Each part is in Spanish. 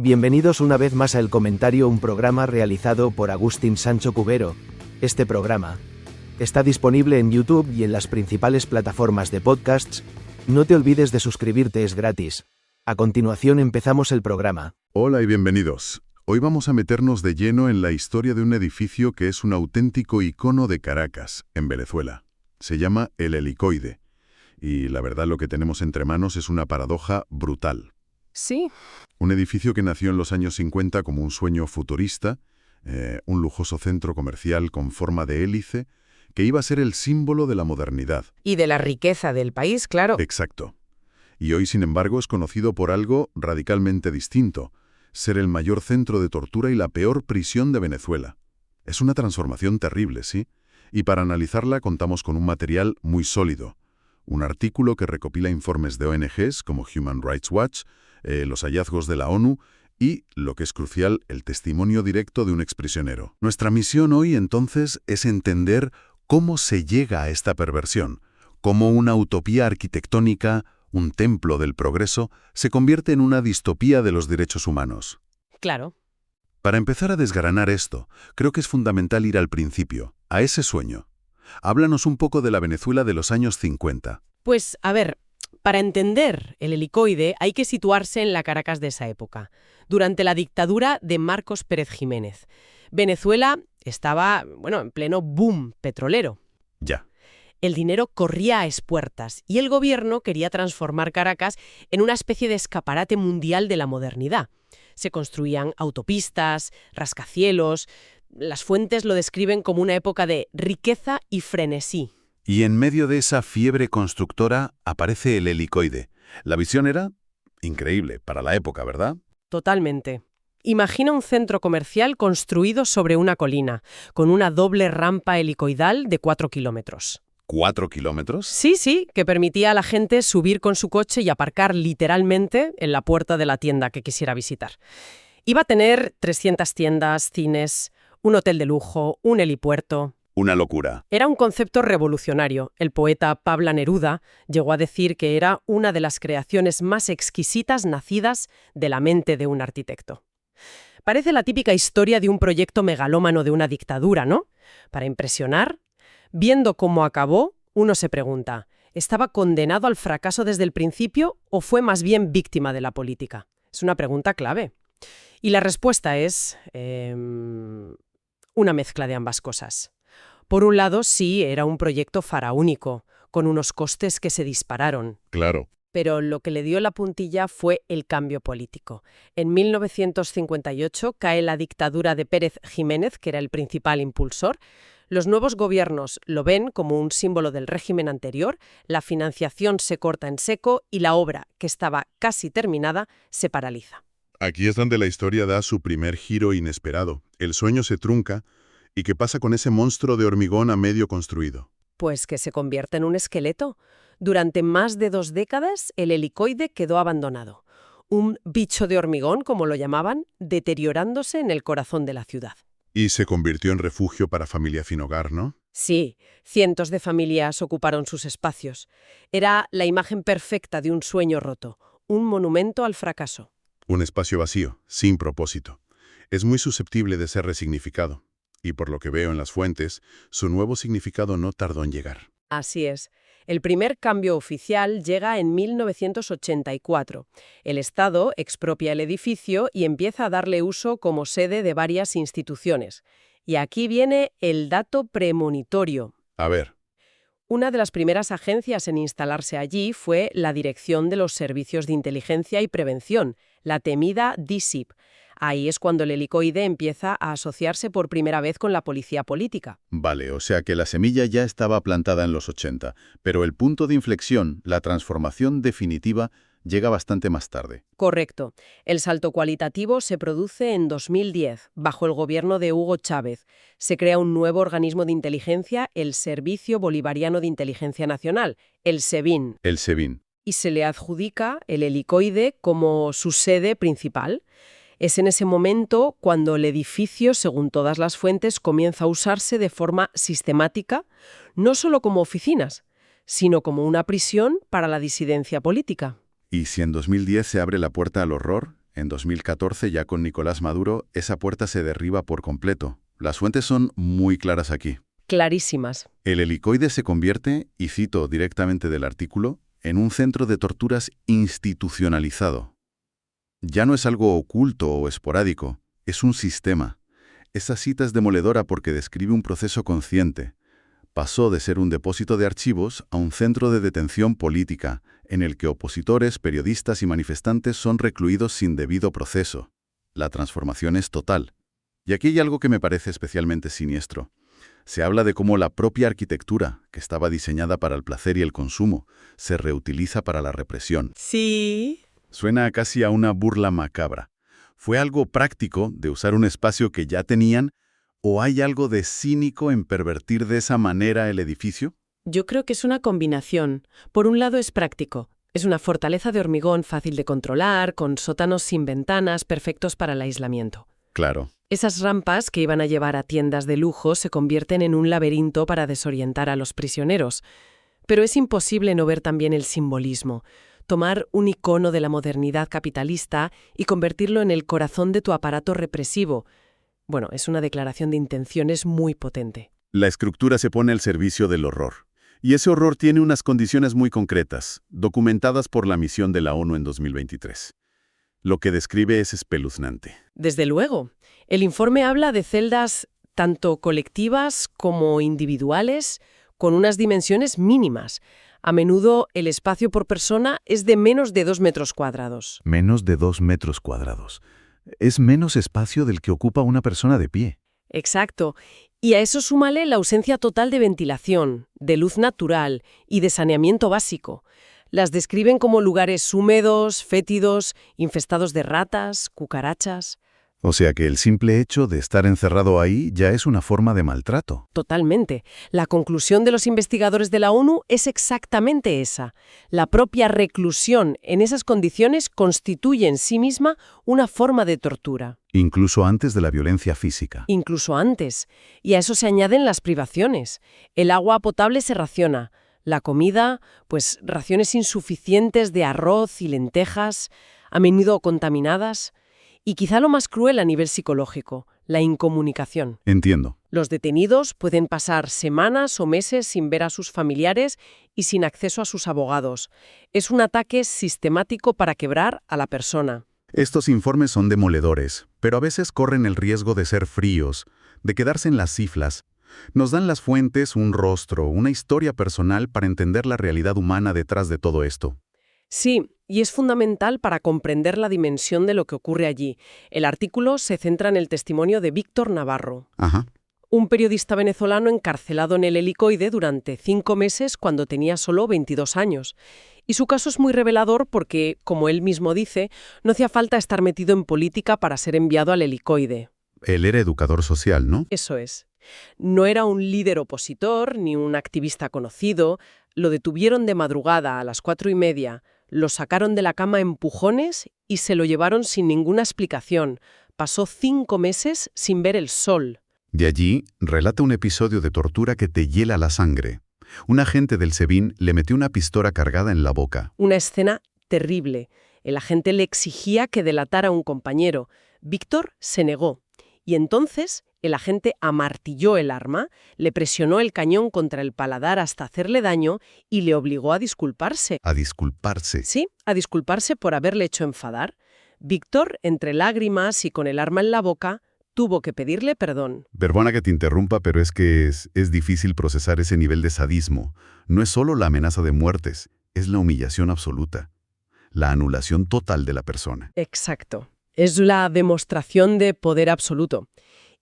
Bienvenidos una vez más a El Comentario, un programa realizado por Agustín Sancho Cubero. Este programa está disponible en YouTube y en las principales plataformas de podcasts. No te olvides de suscribirte, es gratis. A continuación empezamos el programa. Hola y bienvenidos. Hoy vamos a meternos de lleno en la historia de un edificio que es un auténtico icono de Caracas, en Venezuela. Se llama El Helicoide. Y la verdad lo que tenemos entre manos es una paradoja brutal. Sí. Un edificio que nació en los años 50 como un sueño futurista, un lujoso centro comercial con forma de hélice, que iba a ser el símbolo de la modernidad. Y de la riqueza del país, claro. Exacto. Y hoy, sin embargo, es conocido por algo radicalmente distinto: ser el mayor centro de tortura y la peor prisión de Venezuela. Es una transformación terrible, ¿sí? Y para analizarla contamos con un material muy sólido. Un artículo que recopila informes de ONGs como Human Rights Watch, los hallazgos de la ONU y, lo que es crucial, el testimonio directo de un exprisionero. Nuestra misión hoy, entonces, es entender cómo se llega a esta perversión, cómo una utopía arquitectónica, un templo del progreso, se convierte en una distopía de los derechos humanos. Claro. Para empezar a desgranar esto, creo que es fundamental ir al principio, a ese sueño. Háblanos un poco de la Venezuela de los años 50. Pues, a ver, para entender el Helicoide hay que situarse en la Caracas de esa época, durante la dictadura de Marcos Pérez Jiménez. Venezuela estaba, en pleno boom petrolero. Ya. El dinero corría a espuertas y el gobierno quería transformar Caracas en una especie de escaparate mundial de la modernidad. Se construían autopistas, rascacielos. Las fuentes lo describen como una época de riqueza y frenesí. Y en medio de esa fiebre constructora aparece el Helicoide. La visión era increíble para la época, ¿verdad? Totalmente. Imagina un centro comercial construido sobre una colina, con una doble rampa helicoidal de 4 kilómetros. ¿4 kilómetros? Sí, que permitía a la gente subir con su coche y aparcar literalmente en la puerta de la tienda que quisiera visitar. Iba a tener 300 tiendas, cines, un hotel de lujo, un helipuerto. Una locura. Era un concepto revolucionario. El poeta Pablo Neruda llegó a decir que era una de las creaciones más exquisitas nacidas de la mente de un arquitecto. Parece la típica historia de un proyecto megalómano de una dictadura, ¿no? Para impresionar, viendo cómo acabó, uno se pregunta, ¿estaba condenado al fracaso desde el principio o fue más bien víctima de la política? Es una pregunta clave. Y la respuesta es una mezcla de ambas cosas. Por un lado, sí, era un proyecto faraónico, con unos costes que se dispararon. Claro. Pero lo que le dio la puntilla fue el cambio político. En 1958 cae la dictadura de Pérez Jiménez, que era el principal impulsor. Los nuevos gobiernos lo ven como un símbolo del régimen anterior, la financiación se corta en seco y la obra, que estaba casi terminada, se paraliza. Aquí es donde la historia da su primer giro inesperado. El sueño se trunca. ¿Y qué pasa con ese monstruo de hormigón a medio construido? Pues que se convierte en un esqueleto. Durante más de 2 décadas, el helicoide quedó abandonado. Un bicho de hormigón, como lo llamaban, deteriorándose en el corazón de la ciudad. Y se convirtió en refugio para familias sin hogar, ¿no? Sí, cientos de familias ocuparon sus espacios. Era la imagen perfecta de un sueño roto, un monumento al fracaso. Un espacio vacío, sin propósito. Es muy susceptible de ser resignificado. Y por lo que veo en las fuentes, su nuevo significado no tardó en llegar. Así es. El primer cambio oficial llega en 1984. El Estado expropia el edificio y empieza a darle uso como sede de varias instituciones. Y aquí viene el dato premonitorio. A ver. Una de las primeras agencias en instalarse allí fue la Dirección de los Servicios de Inteligencia y Prevención, la temida DSIP. Ahí es cuando el helicoide empieza a asociarse por primera vez con la policía política. Vale, o sea que la semilla ya estaba plantada en los 80, pero el punto de inflexión, la transformación definitiva, llega bastante más tarde. Correcto. El salto cualitativo se produce en 2010, bajo el gobierno de Hugo Chávez. Se crea un nuevo organismo de inteligencia, el Servicio Bolivariano de Inteligencia Nacional, el SEBIN. El SEBIN. Y se le adjudica el helicoide como su sede principal. Es en ese momento cuando el edificio, según todas las fuentes, comienza a usarse de forma sistemática, no solo como oficinas, sino como una prisión para la disidencia política. Y si en 2010 se abre la puerta al horror, En 2014, ya con Nicolás Maduro, esa puerta se derriba por completo. Las fuentes son muy claras aquí. Clarísimas. El helicoide se convierte, y cito directamente del artículo, en un centro de torturas institucionalizado. Ya no es algo oculto o esporádico, es un sistema. Esa cita es demoledora porque describe un proceso consciente. Pasó de ser un depósito de archivos a un centro de detención política, en el que opositores, periodistas y manifestantes son recluidos sin debido proceso. La transformación es total. Y aquí hay algo que me parece especialmente siniestro. Se habla de cómo la propia arquitectura, que estaba diseñada para el placer y el consumo, se reutiliza para la represión. Sí. Suena casi a una burla macabra. ¿Fue algo práctico de usar un espacio que ya tenían, o hay algo de cínico en pervertir de esa manera el edificio? Yo creo que es una combinación. Por un lado es práctico. Es una fortaleza de hormigón fácil de controlar, con sótanos sin ventanas, perfectos para el aislamiento. Claro. Esas rampas que iban a llevar a tiendas de lujo se convierten en un laberinto para desorientar a los prisioneros. Pero es imposible no ver también el simbolismo. Tomar un icono de la modernidad capitalista y convertirlo en el corazón de tu aparato represivo. Bueno, es una declaración de intenciones muy potente. La estructura se pone al servicio del horror. Y ese horror tiene unas condiciones muy concretas, documentadas por la misión de la ONU en 2023. Lo que describe es espeluznante. Desde luego. El informe habla de celdas tanto colectivas como individuales, con unas dimensiones mínimas. A menudo el espacio por persona es de menos de 2 metros cuadrados. Menos de 2 metros cuadrados. Es menos espacio del que ocupa una persona de pie. Exacto. Y a eso súmale la ausencia total de ventilación, de luz natural y de saneamiento básico. Las describen como lugares húmedos, fétidos, infestados de ratas, cucarachas. O sea que el simple hecho de estar encerrado ahí ya es una forma de maltrato. Totalmente. La conclusión de los investigadores de la ONU es exactamente esa. La propia reclusión en esas condiciones constituye en sí misma una forma de tortura. Incluso antes de la violencia física. Incluso antes. Y a eso se añaden las privaciones. El agua potable se raciona. La comida, pues raciones insuficientes de arroz y lentejas, a menudo contaminadas. Y quizá lo más cruel a nivel psicológico, la incomunicación. Entiendo. Los detenidos pueden pasar semanas o meses sin ver a sus familiares y sin acceso a sus abogados. Es un ataque sistemático para quebrar a la persona. Estos informes son demoledores, pero a veces corren el riesgo de ser fríos, de quedarse en las cifras. Nos dan las fuentes, un rostro, una historia personal para entender la realidad humana detrás de todo esto. Sí, y es fundamental para comprender la dimensión de lo que ocurre allí. El artículo se centra en el testimonio de Víctor Navarro, un periodista venezolano encarcelado en el helicoide durante 5 meses cuando tenía solo 22 años. Y su caso es muy revelador porque, como él mismo dice, no hacía falta estar metido en política para ser enviado al helicoide. Él era educador social, ¿no? Eso es. No era un líder opositor ni un activista conocido. Lo detuvieron de madrugada a las 4:30. Lo sacaron de la cama a empujones y se lo llevaron sin ninguna explicación. Pasó 5 meses sin ver el sol. De allí, relata un episodio de tortura que te hiela la sangre. Un agente del SEBIN le metió una pistola cargada en la boca. Una escena terrible. El agente le exigía que delatara a un compañero. Víctor se negó. Y entonces el agente amartilló el arma, le presionó el cañón contra el paladar hasta hacerle daño y le obligó a disculparse. ¿A disculparse? Sí, a disculparse por haberle hecho enfadar. Víctor, entre lágrimas y con el arma en la boca, tuvo que pedirle perdón. Perdona que te interrumpa, pero es que es difícil procesar ese nivel de sadismo. No es solo la amenaza de muertes, es la humillación absoluta. La anulación total de la persona. Exacto. Es la demostración de poder absoluto.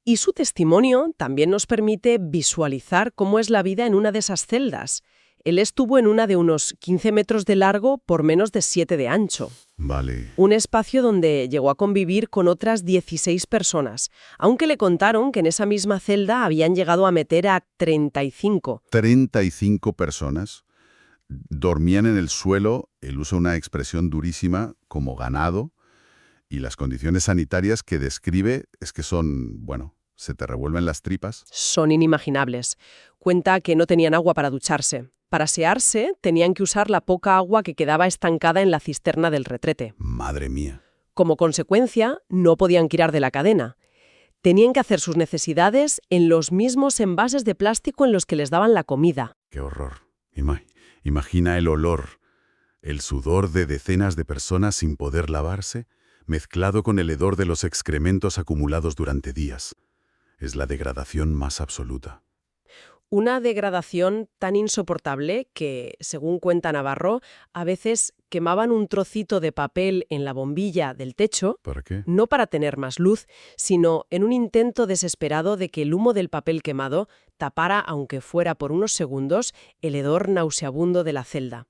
Y su testimonio también nos permite visualizar cómo es la vida en una de esas celdas. Él estuvo en una de unos 15 metros de largo por menos de 7 de ancho. Vale. Un espacio donde llegó a convivir con otras 16 personas, aunque le contaron que en esa misma celda habían llegado a meter a 35. 35 personas. Dormían en el suelo, él usa una expresión durísima, como ganado, y las condiciones sanitarias que describe es que son, bueno, se te revuelven las tripas. Son inimaginables. Cuenta que no tenían agua para ducharse. Para asearse, tenían que usar la poca agua que quedaba estancada en la cisterna del retrete. Madre mía. Como consecuencia, no podían tirar de la cadena. Tenían que hacer sus necesidades en los mismos envases de plástico en los que les daban la comida. ¡Qué horror! Imagina el olor, el sudor de decenas de personas sin poder lavarse, mezclado con el hedor de los excrementos acumulados durante días. Es la degradación más absoluta. Una degradación tan insoportable que, según cuenta Navarro, a veces quemaban un trocito de papel en la bombilla del techo, ¿Para qué? no para tener más luz, sino en un intento desesperado de que el humo del papel quemado tapara, aunque fuera por unos segundos, el hedor nauseabundo de la celda.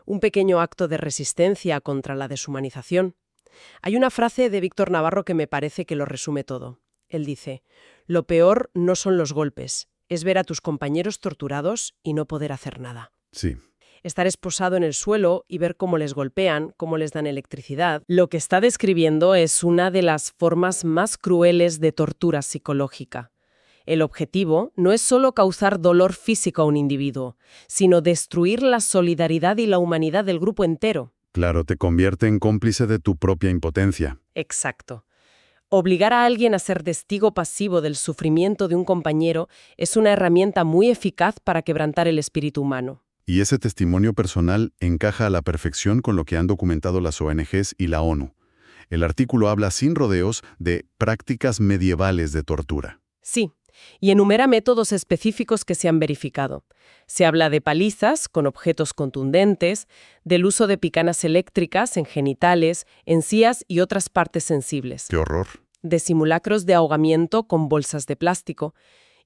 Un pequeño acto de resistencia contra la deshumanización. Hay una frase de Víctor Navarro que me parece que lo resume todo. Él dice: «Lo peor no son los golpes, es ver a tus compañeros torturados y no poder hacer nada». Sí. Estar esposado en el suelo y ver cómo les golpean, cómo les dan electricidad. Lo que está describiendo es una de las formas más crueles de tortura psicológica. El objetivo no es solo causar dolor físico a un individuo, sino destruir la solidaridad y la humanidad del grupo entero. Claro, te convierte en cómplice de tu propia impotencia. Exacto. Obligar a alguien a ser testigo pasivo del sufrimiento de un compañero es una herramienta muy eficaz para quebrantar el espíritu humano. Y ese testimonio personal encaja a la perfección con lo que han documentado las ONGs y la ONU. El artículo habla sin rodeos de prácticas medievales de tortura. Sí, y enumera métodos específicos que se han verificado. Se habla de palizas con objetos contundentes, del uso de picanas eléctricas en genitales, encías y otras partes sensibles. ¡Qué horror! De simulacros de ahogamiento con bolsas de plástico.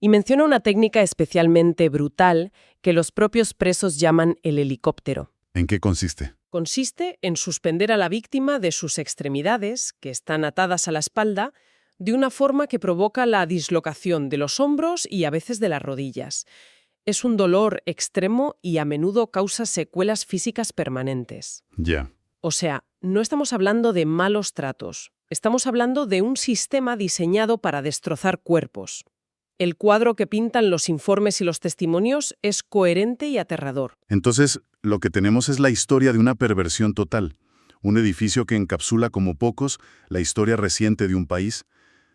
Y menciona una técnica especialmente brutal que los propios presos llaman el helicóptero. ¿En qué consiste? Consiste en suspender a la víctima de sus extremidades, que están atadas a la espalda, de una forma que provoca la dislocación de los hombros y a veces de las rodillas. Es un dolor extremo y a menudo causa secuelas físicas permanentes. Ya. O sea, no estamos hablando de malos tratos. Estamos hablando de un sistema diseñado para destrozar cuerpos. El cuadro que pintan los informes y los testimonios es coherente y aterrador. Entonces, lo que tenemos es la historia de una perversión total. Un edificio que encapsula como pocos la historia reciente de un país,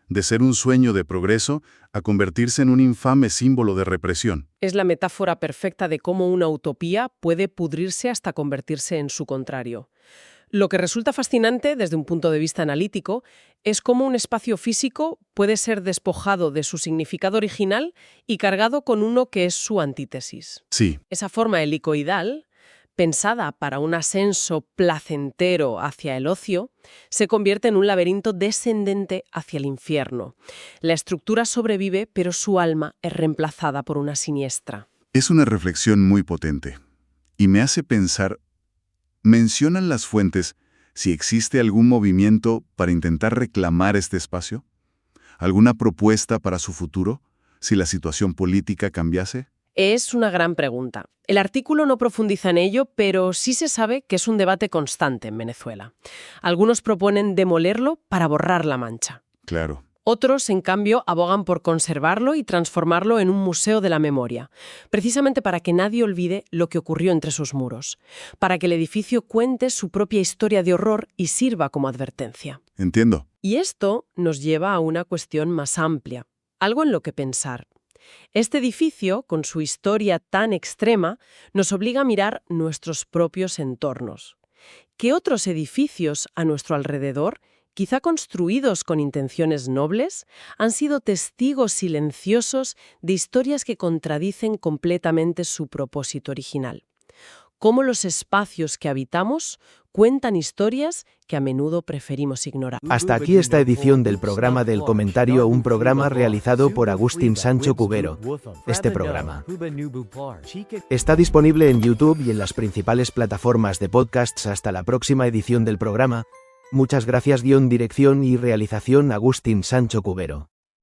de ser un sueño de progreso a convertirse en un infame símbolo de represión. Es la metáfora perfecta de cómo una utopía puede pudrirse hasta convertirse en su contrario. Lo que resulta fascinante desde un punto de vista analítico es cómo un espacio físico puede ser despojado de su significado original y cargado con uno que es su antítesis. Sí. Esa forma helicoidal, pensada para un ascenso placentero hacia el ocio, se convierte en un laberinto descendente hacia el infierno. La estructura sobrevive, pero su alma es reemplazada por una siniestra. Es una reflexión muy potente y me hace pensar, ¿mencionan las fuentes si existe algún movimiento para intentar reclamar este espacio? ¿Alguna propuesta para su futuro si la situación política cambiase? Es una gran pregunta. El artículo no profundiza en ello, pero sí se sabe que es un debate constante en Venezuela. Algunos proponen demolerlo para borrar la mancha. Claro. Otros, en cambio, abogan por conservarlo y transformarlo en un museo de la memoria, precisamente para que nadie olvide lo que ocurrió entre sus muros, para que el edificio cuente su propia historia de horror y sirva como advertencia. Entiendo. Y esto nos lleva a una cuestión más amplia, algo en lo que pensar. Este edificio, con su historia tan extrema, nos obliga a mirar nuestros propios entornos. ¿Qué otros edificios a nuestro alrededor, quizá construidos con intenciones nobles, han sido testigos silenciosos de historias que contradicen completamente su propósito original? ¿Cómo los espacios que habitamos cuentan historias que a menudo preferimos ignorar? Hasta aquí esta edición del programa del comentario, un programa realizado por Agustín Sancho Cubero. Este programa está disponible en YouTube y en las principales plataformas de podcasts. Hasta la próxima edición del programa. Muchas gracias. Dirección y realización Agustín Sancho Cubero.